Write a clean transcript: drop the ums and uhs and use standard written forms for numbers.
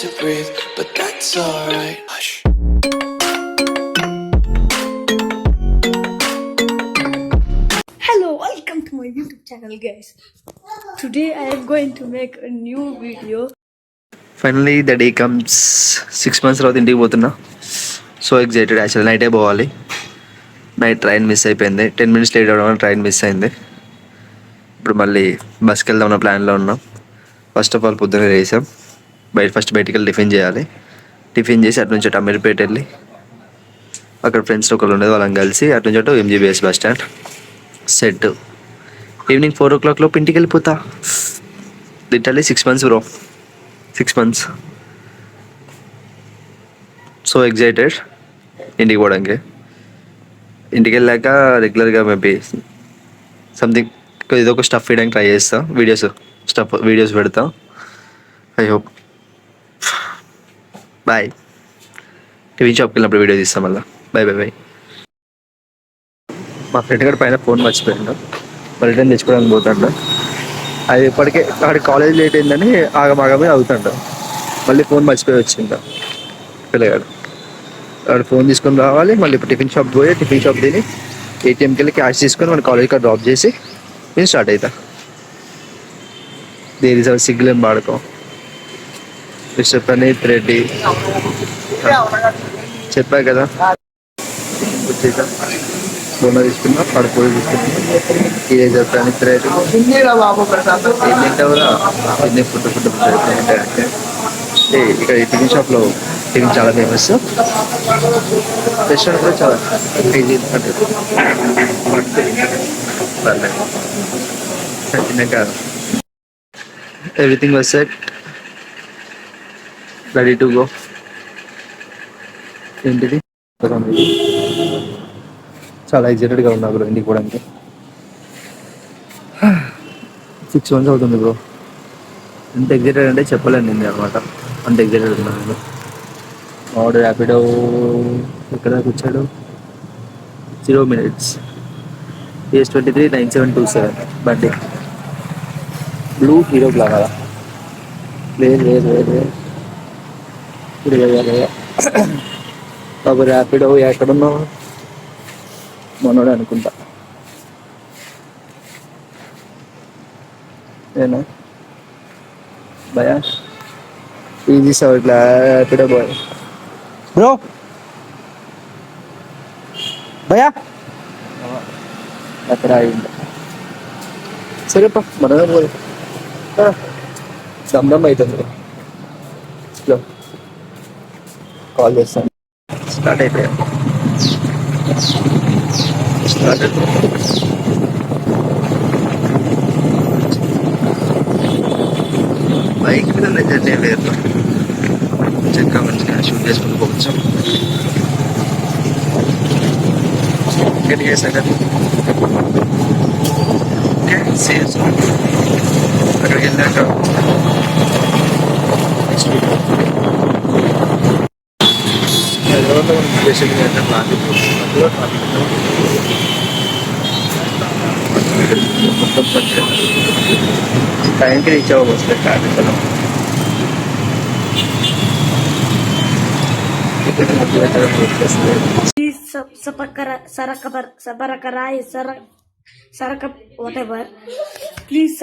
to breathe, but that's alright. Hush. Hello, welcome to my YouTube channel, guys. Today I am going to make a new video. Finally the day comes. 6 months తర్వాత ఇంటికి పోతున్నా. So excited. Actual నైటే పోవాలి. Night train miss అయిపోయింది. 10 minutes late అవ్వడం వల్ల train miss అయింది. ఇప్పుడు మళ్ళీ బస్కి వెళ్దామన్న ప్లాన్లో ఉన్నాం. ఫస్ట్ ఆఫ్ ఆల్ పొద్దున్నే లేసాం. బయటికి వెళ్ళి టిఫిన్ చేయాలి. టిఫిన్ చేసి అటు నుంచి అటు అమీర్పేట వెళ్ళి అక్కడ ఫ్రెండ్స్ ఒకళ్ళు ఉండేది, వాళ్ళని కలిసి అటు నుంచి అటు MGBS bus stand set. Evening 4 o'clock లోపు ఇంటికి వెళ్ళిపోతా. Literally 6 months bro. 6 months. So excited ఇంటికి పోవడానికి. ఇంటికి వెళ్ళాక రెగ్యులర్గా మేబీ సంథింగ్ ఏదో ఒక స్టఫ్ వేయడానికి ట్రై చేస్తా. వీడియోస్ పెడతా. I hope. బాయ్. టీవీ షాప్కి వెళ్ళినప్పుడు వీడియో తీస్తాం మళ్ళీ. బాయ్. మా ఫ్రెండ్ గారి పైన ఫోన్ మర్చిపోయాడు. మరి రిటర్న్ తెచ్చుకోవడానికి పోతాడు. అది ఇప్పటికే అక్కడ కాలేజ్ లేట్ అయిందని ఆగమాగమే అవుతాడు. మళ్ళీ ఫోన్ మర్చిపోయి వచ్చిందా పిల్లగాడు. అక్కడ ఫోన్ తీసుకొని రావాలి. మళ్ళీ ఇప్పుడు టిఫిన్ షాప్ తిని ఏటీఎంకి వెళ్ళి క్యాష్ తీసుకొని మన కాలేజ్ కాడ డ్రాప్ చేసి నేను స్టార్ట్ అవుతా. దేర్ ఇస్ అవర్ సిగ్గులేం వాడుకో. మిస్టర్ ప్రణీత్ రెడ్డి చెప్పా కదా. వచ్చేసా ఫోన్ తీసుకున్నా, పడుకోలు తీసుకున్నా. ఈరేజర్ ప్రణీత్ రెడ్డి ఏం తింటావురా? ఎన్ని ఫుడ్ అంటే ఇక్కడ ఈ టిఫిన్ షాప్లో టిఫిన్ చాలా ఫేమస్. రెస్టారెంట్ కూడా చాలా ఈజీ అంటే తిన్నాక everything was set, ready to go. ఏంటిది చాలా ఎగ్జైటెడ్గా ఉన్నా బ్రో ఇంటికి పోవడానికి. 6 months అవుతుంది బ్రో. ఎంత ఎగ్జైటెడ్ అంటే చెప్పలేను నేను అనమాట. అంత ఎగ్జైటెడ్ ఉన్నాను నేను. ఆర్డర్ ర్యాపిడో ఎక్కడ వచ్చాడు? 0 minutes. PS23 9727 బండి. బ్లూ హీరో బ్లాక్ కదా. లేదు బాబు ర్యాపిడో ఎక్కడున్నావు? మనోడే అనుకుంటా. ఏనా భయా ఈజీ సార్ ఇట్లా ర్యాపిడో బాయ్ బ్రో. భయా అక్కడ అయింది. సరేపా మనమే పోయి దమ్ అవుతుంది. కాల్ చేస్తాను. స్టార్ట్ అయిపోయా. బైక్ మీద జర్నీ వేరు. చక్కగా మంచిగా షూట్ చేసుకుని పోవచ్చు. చేశాక ఓకే సేఫ్. అక్కడికి వెళ్ళాక టైంకి రీచ్ అవ్వకు వస్తే ట్రాఫిక్ అలా. Please whatever. Please